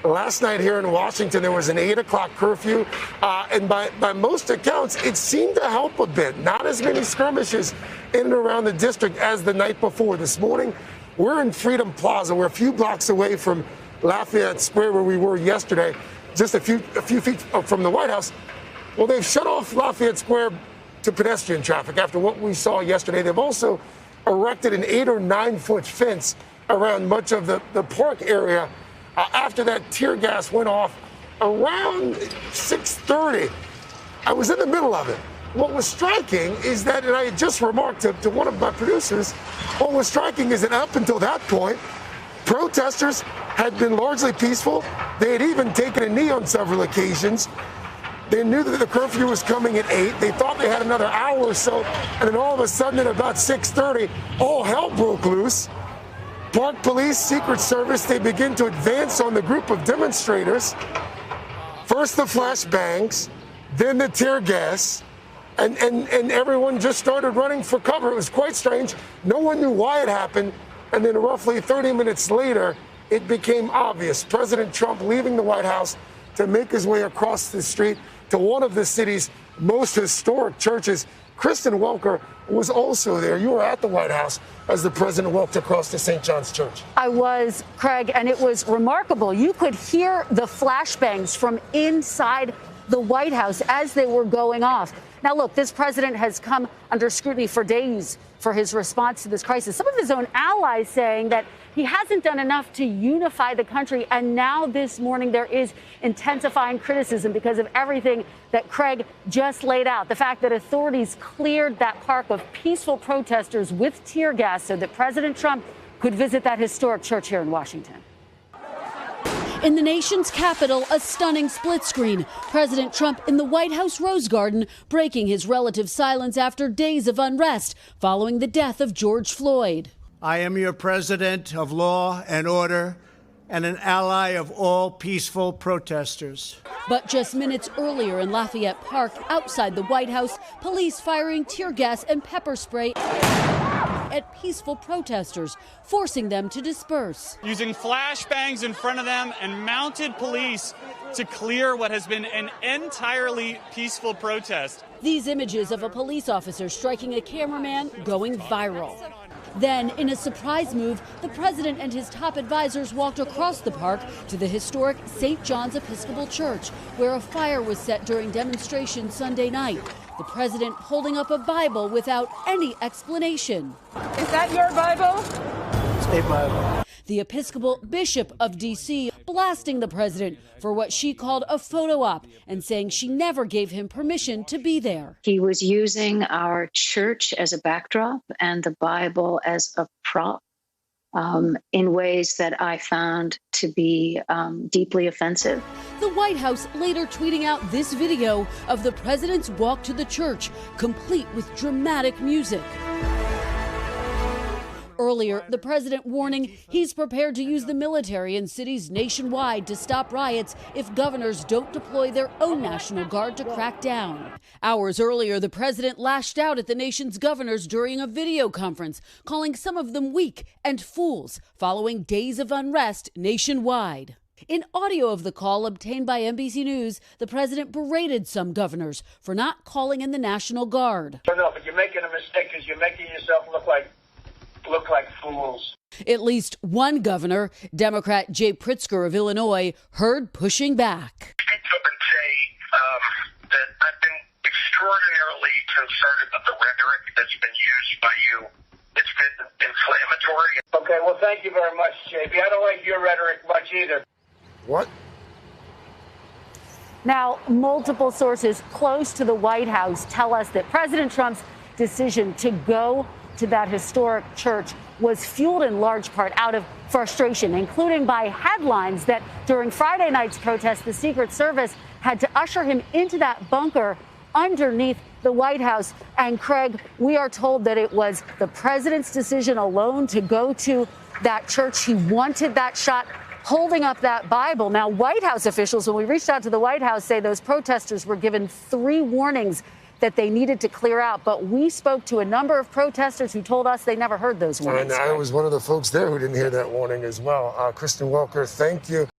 Last night here in Washington, there was an 8 o'clock curfew, and by most accounts, it seemed to help a bit. Not as many skirmishes in and around the district as the night before. This morning, we're in Freedom Plaza. We're a few blocks away from Lafayette Square, where we were yesterday, just a few feet from the White House. Well, they've shut off Lafayette Square to pedestrian traffic after what we saw yesterday. They've also erected an 8 or 9 foot fence around much of the park area after that tear gas went off around 6:30. I was in the middle of it. What was striking is that, and I had just remarked to one of my producers, what was striking is that up until that point, protesters had been largely peaceful. They had even taken a knee on several occasions. They knew that the curfew was coming at 8. They thought they had another hour or so, and then all of a sudden at about 6:30, all hell broke loose. Park Police, Secret Service, they begin to advance on the group of demonstrators. First the flashbangs, then the tear gas, and everyone just started running for cover. It was quite strange. No one knew why it happened, and then roughly 30 minutes later, it became obvious. President Trump leaving the White House to make his way across the street to one of the city's most historic churches. Kristen Welker was also there. You were at the White House as the president walked across to St. John's Church. I was, Craig, and it was remarkable. You could hear the flashbangs from inside the White House as they were going off. Now, look, this president has come under scrutiny for days for his response to this crisis. Some of his own allies saying that he hasn't done enough to unify the country. And now this morning there is intensifying criticism because of everything that Craig just laid out. The fact that authorities cleared that park of peaceful protesters with tear gas so that President Trump could visit that historic church here in Washington. In the nation's capital, a stunning split screen. President Trump in the White House Rose Garden, breaking his relative silence after days of unrest following the death of George Floyd. I am your president of law and order and an ally of all peaceful protesters. But just minutes earlier in Lafayette Park, outside the White House, police firing tear gas and pepper spray at peaceful protesters, forcing them to disperse. Using flashbangs in front of them and mounted police to clear what has been an entirely peaceful protest. These images of a police officer striking a cameraman going viral. Then, in a surprise move, the president and his top advisors walked across the park to the historic St. John's Episcopal Church, where a fire was set during demonstrations Sunday night. The president holding up a Bible without any explanation. Is that your Bible? It's a Bible. The Episcopal Bishop of D.C. blasting the president for what she called a photo op and saying she never gave him permission to be there. He was using our church as a backdrop and the Bible as a prop in ways that I found to be deeply offensive. The White House later tweeting out this video of the president's walk to the church, complete with dramatic music. Earlier, the president warning he's prepared to use the military in cities nationwide to stop riots if governors don't deploy their own National Guard to crack down. Hours earlier, the president lashed out at the nation's governors during a video conference, calling some of them weak and fools following days of unrest nationwide. In audio of the call obtained by NBC News, the president berated some governors for not calling in the National Guard. No, but you're making a mistake because you're making yourself look like fools. At least one governor, Democrat Jay Pritzker of Illinois, heard pushing back. Speak up and say that I've been extraordinarily concerned about the rhetoric that's been used by you. It's been inflammatory. Okay, well, thank you very much, JB. I don't like your rhetoric much either. What? Now, multiple sources close to the White House tell us that President Trump's decision to go to that historic church was fueled in large part out of frustration, including by headlines that during Friday night's protest, the Secret Service had to usher him into that bunker underneath the White House. And Craig, we are told that it was the president's decision alone to go to that church. He wanted that shot, holding up that Bible. Now, White House officials, when we reached out to the White House, say those protesters were given 3 warnings that they needed to clear out. But we spoke to a number of protesters who told us they never heard those warnings. And I was one of the folks there who didn't hear that warning as well. Kristen Welker, thank you.